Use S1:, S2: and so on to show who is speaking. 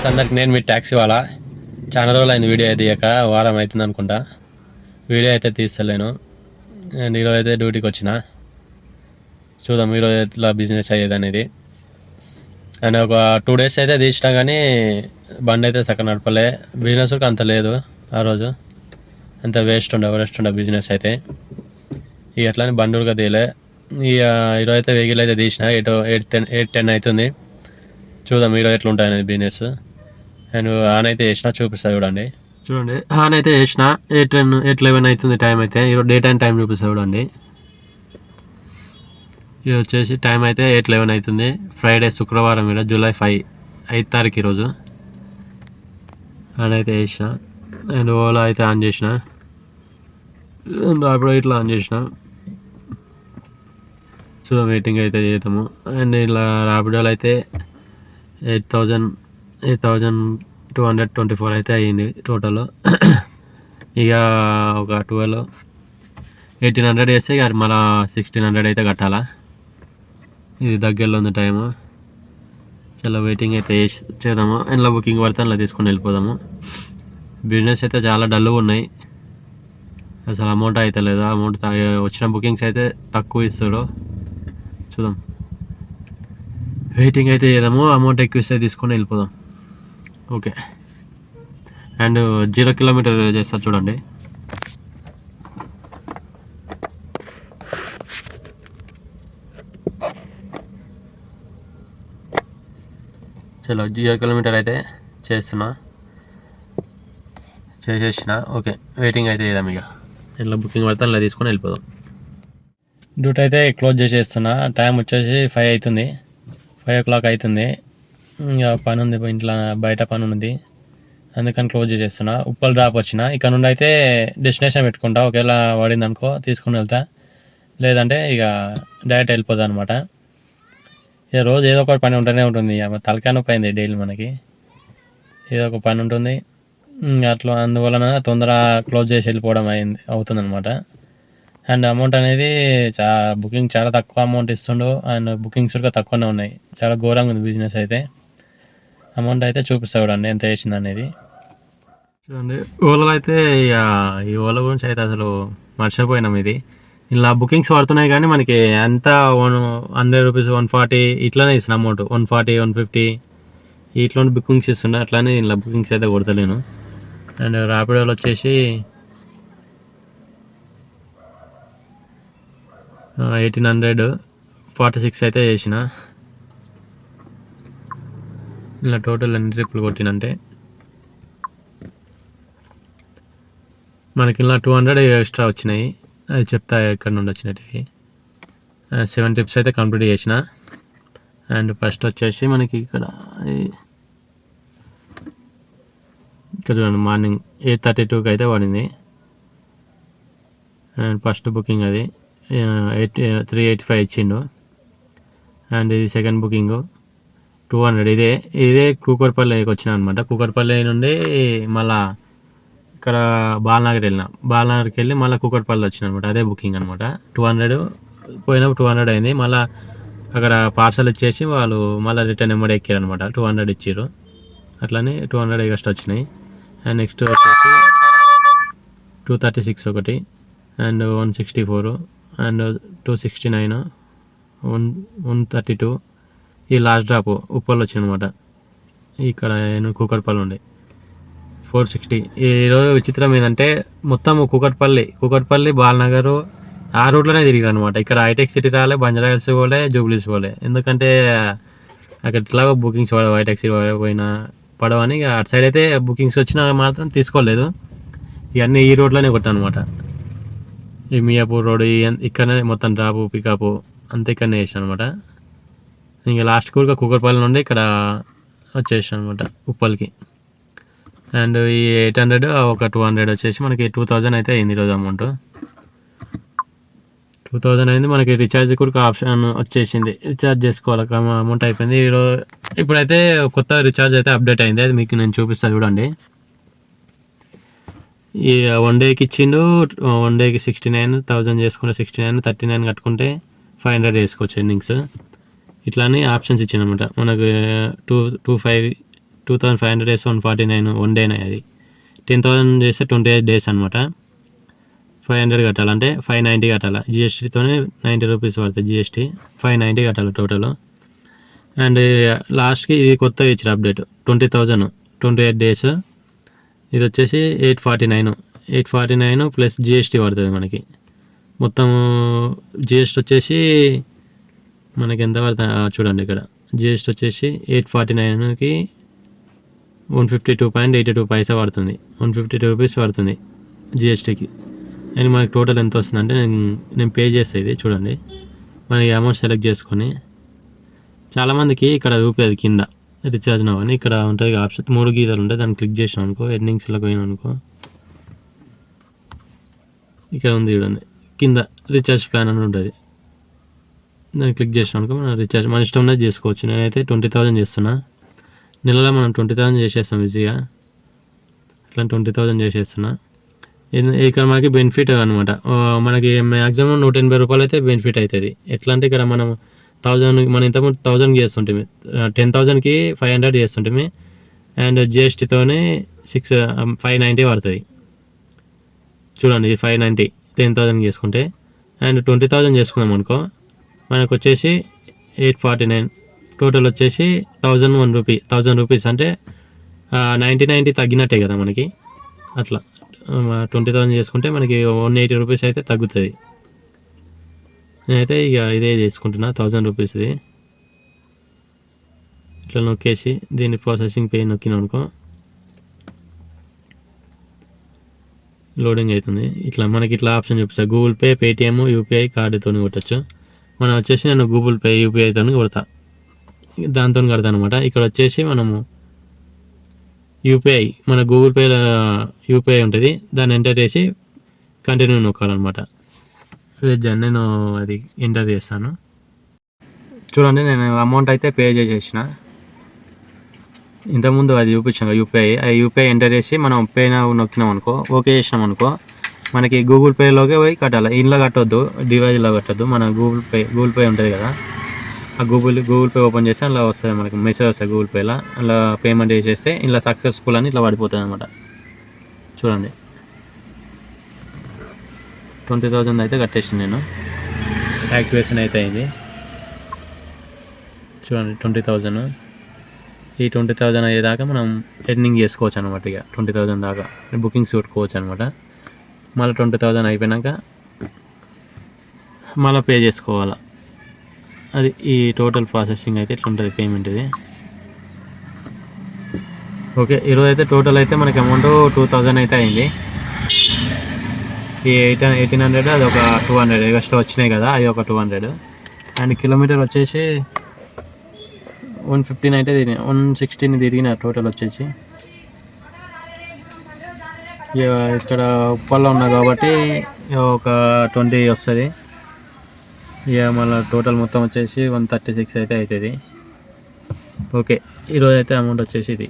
S1: అందరికి నేను మీ ట్యాక్సీ వాళ్ళ చాలా రోజులు అయింది వీడియో అయితే ఇక వారం అవుతుంది అనుకుంటా. వీడియో అయితే తీస్తలేను. అండ్ ఈరోజు అయితే డ్యూటీకి వచ్చిన. చూద్దాం ఈరోజు ఎట్లా బిజినెస్ అయ్యేది అనేది. అండ్ ఒక 2 days అయితే తీసినా కానీ బండి అయితే సగం నడపలే. బిజినెస్ అంత లేదు ఆ రోజు, అంత వేస్ట్ ఉండే బిజినెస్ అయితే. ఇక ఎట్లా బండి ఉడక తీయలే. ఇక ఈరోజు అయితే వెహికల్ అయితే తీసిన 8-10 అవుతుంది. చూద్దాం ఈరోజు ఎట్లా ఉంటుంది అనేది బిజినెస్. అండ్ ఆన్ అయితే వేసిన చూపిస్తా చూడండి. ఆన్ అయితే వేసిన 8:11 అవుతుంది టైం అయితే. ఈరోజు డే టైం చూపిస్తా చూడండి. ఇది వచ్చేసి టైం అయితే 8:11 అవుతుంది. ఫ్రైడే శుక్రవారం ఈరోజు జూలై 5 తారీఖు ఈరోజు. ఆన్ అయితే వేసిన. అండ్ ఓలా అయితే ఆన్ చేసిన. అప్పుడు ఇట్లా ఆన్ చేసిన. సో వెయిటింగ్ అయితే చేద్దాము. అండ్ ఇలా ర్యాపిడోలో అయితే 8,224 అయితే అయ్యింది టోటల్. ఇక ఒక 1,800 వేస్తే ఇక మళ్ళీ 1,600 అయితే కట్టాలా. ఇది దగ్గరలో ఉంది టైము. చాలా వెయిటింగ్ అయితే చేద్దాము. ఇంట్లో బుకింగ్ పడితే అలా తీసుకొని వెళ్ళిపోదాము. బిజినెస్ అయితే చాలా డల్గా ఉన్నాయి. అసలు అమౌంట్ అయితే లేదు. అమౌంట్ వచ్చిన బుకింగ్స్ అయితే తక్కువ ఇస్తారు. చూద్దాం, వెయిటింగ్ అయితే చేద్దాము. అమౌంట్ ఎక్కువ ఇస్తే తీసుకొని వెళ్ళిపోదాం. ఓకే. అండ్ 0 kilometer చేస్తారు చూడండి. చలో 0 kilometer అయితే చేసేసిన. ఓకే, వెయిటింగ్ అయితే చేద్దాం. ఇక ఇలా బుకింగ్ పడితే అలా తీసుకొని వెళ్ళిపోదాం. డ్యూటీ అయితే క్లోజ్ చేసేస్తున్నా. టైం వచ్చేసి 5 అవుతుంది. 5 o'clock అవుతుంది. ఇంకా పని ఉంది ఇంట్లో, బయట పని ఉంది, అందుకని క్లోజ్ చేసేస్తున్నా. ఉప్పల్ డ్రాప్ వచ్చిన. ఇక్కడ నుండి అయితే డెస్టినేషన్ పెట్టుకుంటా. ఒకవేళ పడింది అనుకో తీసుకుని వెళ్తా, లేదంటే ఇక డైరెక్ట్ వెళ్ళిపోతా అనమాట. ఇక రోజు ఏదో ఒక పని ఉంటూనే ఉంటుంది. తలకాయ నొప్పి అయింది డైలీ మనకి. ఏదో ఒక పని ఉంటుంది అట్లా. అందువలన తొందర క్లోజ్ చేసి వెళ్ళిపోవడం అవుతుంది అనమాట. అండ్ అమౌంట్ అనేది బుకింగ్ చాలా తక్కువ అమౌంట్ ఇస్తుండు. అండ్ బుకింగ్స్ కూడా తక్కువనే ఉన్నాయి. చాలా ఘోరంగా ఉంది బిజినెస్ అయితే. అమౌంట్ అయితే చూపిస్తా చూడండి ఎంత వేసింది అనేది. చూడండి ఓలాలో అయితే ఇక ఈ ఓలా గురించి అయితే అసలు మర్చిపోయినాం. ఇది ఇలా బుకింగ్స్ పడుతున్నాయి కానీ మనకి ఎంత 100 రూపీస్ 140 ఇట్లానే ఇస్తున్నా అమౌంట్. 140 150 ఇట్లా బుకింగ్స్ ఇస్తున్నా. అట్లానే ఇలా బుకింగ్స్ అయితే కొడతలేను. అండ్ ర్యాపిడోలో వచ్చేసి 1,846 అయితే చేసిన. ఇలా టోటల్ ఎన్ని ట్రిప్పులు కొట్టినంటే మనకి ఇలా 200 ఎక్స్ట్రా వచ్చినాయి. అది చెప్తా ఎక్కడ నుండి వచ్చినవి. 7 ట్రిప్స్ అయితే కంప్లీట్ చేసిన. అండ్ ఫస్ట్ వచ్చేసి మనకి ఇక్కడ చూడండి మార్నింగ్ 8:32కి అయితే పడింది. అండ్ ఫస్ట్ బుకింగ్ అది 385 ఇచ్చిండు. అండ్ ఇది సెకండ్ బుకింగ్ 200. ఇదే కూకట్పల్లికి వచ్చిన అనమాట. కూకట్పల్లి నుండి మళ్ళా ఇక్కడ బాలనగర్ వెళ్ళిన. బాలనగర్కి వెళ్ళి మళ్ళీ కూకట్పల్లి వచ్చిన అనమాట. అదే బుకింగ్ అనమాట. 200 పోయినప్పుడు 200 అయింది. మళ్ళీ అక్కడ పార్సల్ ఇచ్చేసి వాళ్ళు మళ్ళీ రిటర్న్ ఎమ్మడే ఎక్కారు అనమాట. 200 ఇచ్చారు. అట్లనే 200 ఎక్స్ట్రా వచ్చినాయి. అండ్ నెక్స్ట్ వచ్చేసి 236 ఒకటి, అండ్ 164, అండ్ 269, 132. ఈ లాస్ట్ డ్రాప్ ఉప్పల్ వచ్చిందనమాట. ఇక్కడ కూకట్పల్లి ఉండే 460. ఈరోజు విచిత్రం ఏంటంటే మొత్తం కూకట్పల్లి బాలనగర్ ఆ రూట్లోనే తిరిగారు అనమాట. ఇక్కడ హైటెక్ సిటీ రాలే, బంజారాహిల్స్ పోలే, జూబ్లీస్ పోలే. ఎందుకంటే అక్కడ ఇట్లాగో బుకింగ్స్ హైటెక్ సిటీ పోయినా పడవని అటు సైడ్ అయితే బుకింగ్స్ వచ్చినా మాత్రం తీసుకోలేదు. ఇవన్నీ ఈ రోడ్లోనే కొట్టాను అనమాట. ఈ మియాపూర్ రోడ్ ఇక్కడనే మొత్తం డ్రాపు పికప్ అంతా ఇక్కడనే వేసాను అనమాట. ఇంకా లాస్ట్ కూకట్పల్లి నుండి ఇక్కడ వచ్చేసాను అనమాట ఉప్పల్కి. అండ్ ఈ 800 ఒక 200 వచ్చేసి మనకి 2000 అయితే అయింది ఈరోజు అమౌంట్. 2000 అయింది. మనకి రీఛార్జ్ కూడా ఆప్షన్ వచ్చేసింది. రీఛార్జ్ చేసుకోవాలి. అమౌంట్ అయిపోయింది. ఇప్పుడైతే కొత్త రీఛార్జ్ అయితే అప్డేట్ అయింది. అది మీకు నేను చూపిస్తాను చూడండి. ఈ 1 dayకి ఇచ్చిండు. 1 dayకి 69,000 చేసుకుంటే 69, 39 కట్టుకుంటే 500 వేసుకోవచ్చు ఎర్నింగ్స్. ఇట్లానే ఆప్షన్స్ ఇచ్చిందనమాట. మనకు 2, 5, 2500 వేస్తే 149 1 డేనే అది. 10,000 చేస్తే 28 డేస్ అనమాట. 500 కట్టాలి, అంటే 590 కట్టాలి. జిఎస్టీతోనే 90 రూపీస్ పడుతుంది జిఎస్టీ. 590 కట్టాలి టోటల్. అండ్ లాస్ట్కి ఇది కొత్తగా ఇచ్చారు అప్డేట్ 20,000 28 డేస్. ఇది వచ్చేసి 849 ప్లస్ జిఎస్టీ పడుతుంది మనకి. మొత్తం జిఎస్టీ వచ్చేసి మనకి ఎంత పడుతుంది చూడండి, ఇక్కడ జిఎస్టీ వచ్చేసి 849కి 152.82 పైసా పడుతుంది. 152 రూపీస్ పడుతుంది జిఎస్టీకి. అండ్ మనకి టోటల్ ఎంత వస్తుందంటే నేను పే చేస్తే ఇది చూడండి, మనకి అమౌంట్ సెలెక్ట్ చేసుకొని, చాలామందికి ఇక్కడ చూపేది కింద రీఛార్జ్ నౌ అని ఇక్కడ ఉంటుంది ఆప్షన్, 3 గీతలు ఉంటాయి. దాన్ని క్లిక్ చేసినాం అనుకో, ఎర్నింగ్స్లోకి పోయినాం అనుకో, ఇక్కడ ఉంది చూడండి కింద రీఛార్జ్ ప్లాన్ అని ఉంటుంది. దాన్ని క్లిక్ చేసినాం అనుకో మనం రీఛార్జ్ మన ఇష్టం ఉన్నది చేసుకోవచ్చు. నేనైతే 20,000 చేస్తున్నా. నెలలో మనం 20,000 చేసేస్తాం ఈజీగా. అట్లా 20,000 చేసేస్తున్నా. ఇక్కడ మనకి బెనిఫిట్ అనమాట. మనకి మ్యాక్సిమం 180 రూపాయలు అయితే బెనిఫిట్ అవుతుంది. ఎట్లా అంటే ఇక్కడ మనం 1000 మనం ఇంతకుముందు 1000 చేస్తుంటే 10,000కి 500 చేస్తుంటే, అండ్ జిఎస్టీతోనే 590 పడుతుంది చూడండి. ఇది 590 10,000 చేసుకుంటే. అండ్ 20,000 చేసుకున్నాం అనుకో, మనకు వచ్చేసి 849. టోటల్ వచ్చేసి 1000 రూపీస్ అంటే 90 తగ్గినట్టే కదా మనకి. అట్లా 20,000 చేసుకుంటే మనకి 180 రూపీస్ అయితే తగ్గుతుంది. నేనైతే ఇక ఇదే చేసుకుంటున్నా 1000 రూపీస్ది. ఇట్లా నొక్కేసి దీన్ని ప్రాసెసింగ్ పే నొక్కినా అనుకో, లోడింగ్ అవుతుంది. ఇట్లా మనకి ఇట్లా ఆప్షన్ చూపిస్తుంది, గూగుల్ పే, పేటిఎం, యూపీఐ కార్డుతో కొట్టచ్చు. మనం వచ్చేసి నేను గూగుల్ పే యూపీఐతో కొడతా, దాంతో కడతాను అనమాట. ఇక్కడ వచ్చేసి మనము యూపీఐ, మన గూగుల్ పే యూపీఐ ఉంటుంది, దాన్ని ఎంటర్ చేసి కంటిన్యూ నొక్కాలన్నమాట. నేను అది ఎంటర్ చేస్తాను చూడండి. నేను అమౌంట్ అయితే పే చేసేసిన. ఇంతకుముందు అది చూపించాం యూపీఐ, ఆ యూపీఐ ఎంటర్ చేసి మనం పే నొక్కినాం అనుకో, ఓకే చేసినాం అనుకో, మనకి గూగుల్ పేలోకి పోయి కట్టాలి. ఇంట్లో కట్టొద్దు, డివైజ్లో కట్టొద్దు. మన గూగుల్ పే ఉంటుంది కదా, ఆ గూగుల్ పే ఓపెన్ చేస్తే అలా వస్తుంది, మనకి మెసేజ్ వస్తుంది గూగుల్ పేలో. అలా పేమెంట్ చేసేస్తే ఇలా సక్సెస్ఫుల్ అని ఇట్లా పడిపోతుంది అనమాట. చూడండి 20,000 అయితే కట్టేసాను నేను. యాక్టివేషన్ అయితే అయింది చూడండి 20,000. ఈ 20,000 అయ్యేదాకా మనం ఎర్నింగ్ చేసుకోవచ్చు అనమాట. ఇక 20,000 దాకా బుకింగ్స్ పెట్టుకోవచ్చు అనమాట. మళ్ళీ 20,000 అయిపోయినాక మళ్ళీ పే చేసుకోవాలి. అది ఈ టోటల్ ప్రాసెసింగ్ అయితే ఇట్లా ఉంటుంది పేమెంట్ ఇది. ఓకే, ఈరోజు అయితే టోటల్ అయితే మనకి అమౌంట్ 2,000 అయితే అయింది. ఈ 1,800 అది ఒక 200 ఎక్స్ట్రా వచ్చినాయి కదా, అది ఒక 200. అండ్ కిలోమీటర్ వచ్చేసి 115 అయితే 116 తిరిగిన టోటల్ వచ్చేసి. ఇక్కడ ఉప్పల్లో ఉన్నా కాబట్టి ఒక 20 వస్తుంది. ఇక మళ్ళీ టోటల్ మొత్తం వచ్చేసి 136 అయితే అవుతుంది. ఓకే, ఈరోజు అయితే అమౌంట్ వచ్చేసి ఇది.